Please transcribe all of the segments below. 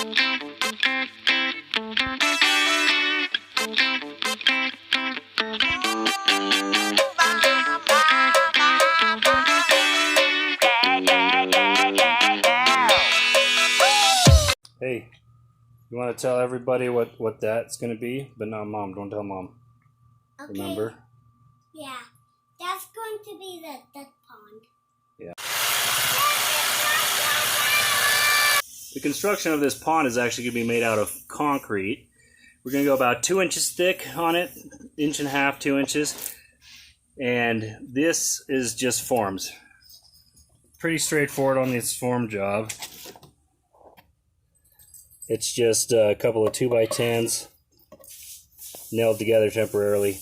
Hey, you want to tell everybody what that's going to be? But not Mom. Don't tell Mom. Okay. Remember? Yeah. That's going to be the duck pond. Yeah. The construction of this pond is actually going to be made out of concrete. We're going to go about 2 inches thick on it, 1.5 inches, 2 inches. And this is just forms. Pretty straightforward on this form job. It's just a couple of 2x10s nailed together temporarily.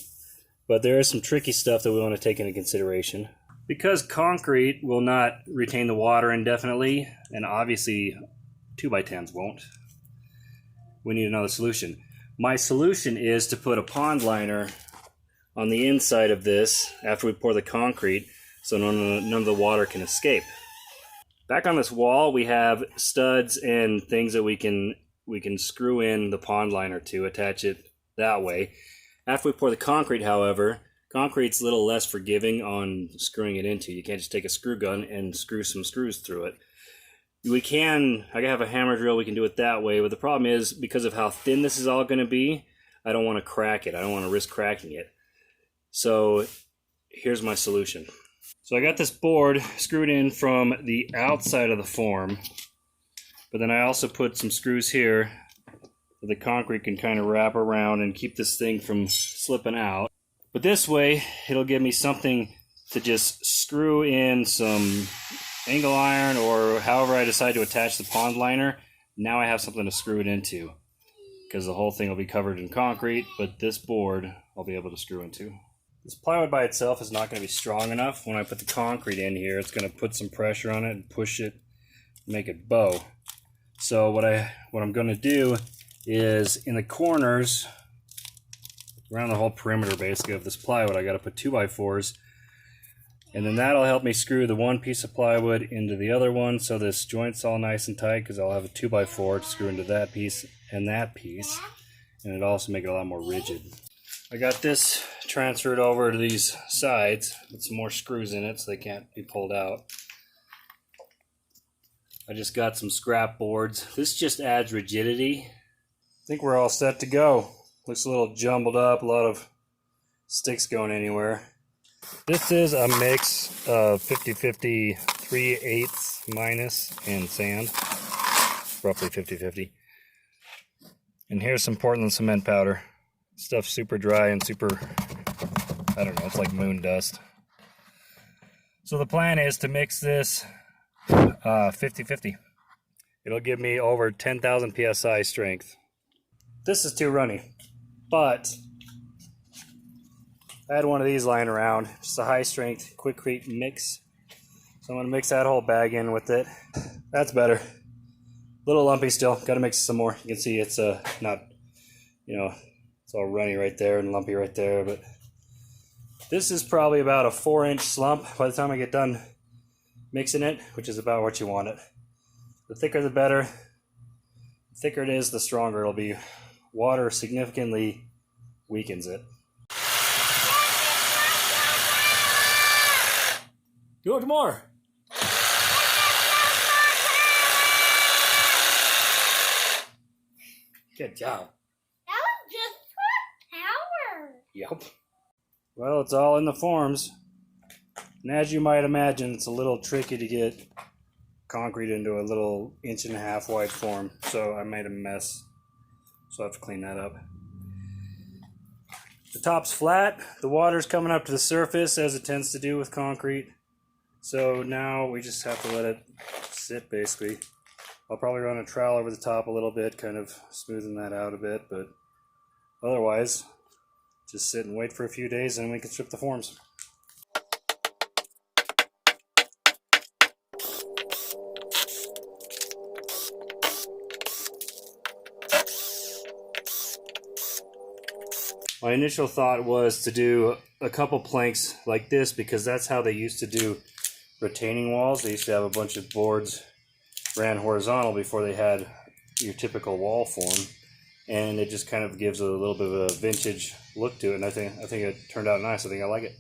But there is some tricky stuff that we want to take into consideration. Because concrete will not retain the water indefinitely, and obviously 2x10s won't, we need another solution. My solution is to put a pond liner on the inside of this after we pour the concrete so none of the water can escape. Back on this wall we have studs and things that we can screw in the pond liner to attach it that way. After we pour the concrete, however, concrete's a little less forgiving on screwing it into. You can't just take a screw gun and screw some screws through it. I have a hammer drill, we can do it that way, but the problem is because of how thin this is all going to be, I don't want to crack it. I don't want to risk cracking it. So here's my solution. So I got this board screwed in from the outside of the form, but then I also put some screws here so the concrete can kind of wrap around and keep this thing from slipping out. But this way, it'll give me something to just screw in some angle iron or however I decide to attach the pond liner. Now I have something to screw it into because the whole thing will be covered in concrete, but this board I'll be able to screw into. This plywood by itself is not going to be strong enough. When I put the concrete in here, it's going to put some pressure on it and push it, make it bow. So what I'm going to do is in the corners, around the whole perimeter basically of this plywood, I got to put 2x4s, and then that'll help me screw the one piece of plywood into the other one so this joint's all nice and tight, because I'll have a 2x4 to screw into that piece, and it'll also make it a lot more rigid. I got this transferred over to these sides with some more screws in it so they can't be pulled out. I just got some scrap boards. This just adds rigidity. I think we're all set to go. Looks a little jumbled up, a lot of sticks going anywhere. This is a mix of 50-50 3/8 minus and sand. Roughly 50-50. And here's some Portland cement powder. Stuff's super dry and super, I don't know, it's like moon dust. So the plan is to mix this 50-50. It'll give me over 10,000 psi strength. This is too runny, but I had one of these lying around, just a high strength quickcrete mix. So I'm going to mix that whole bag in with it. That's better. A little lumpy still, got to mix some more. You can see it's not, it's all runny right there and lumpy right there, but this is probably about a 4-inch slump by the time I get done mixing it, which is about what you want it. The thicker the better. The thicker it is, the stronger it'll be. Water significantly weakens it. Do it more. Good job. That was just for power. Yep. Well, it's all in the forms. And as you might imagine, it's a little tricky to get concrete into a little 1.5 inch wide form. So I made a mess. So I have to clean that up. The top's flat. The water's coming up to the surface as it tends to do with concrete. So now we just have to let it sit basically. I'll probably run a trowel over the top a little bit, kind of smoothing that out a bit, but otherwise, just sit and wait for a few days and we can strip the forms. My initial thought was to do a couple planks like this because that's how they used to do retaining walls. They used to have a bunch of boards ran horizontal before they had, your typical wall form, and it just kind of gives a little bit of a vintage look to it. And I think it turned out nice. I think I like it.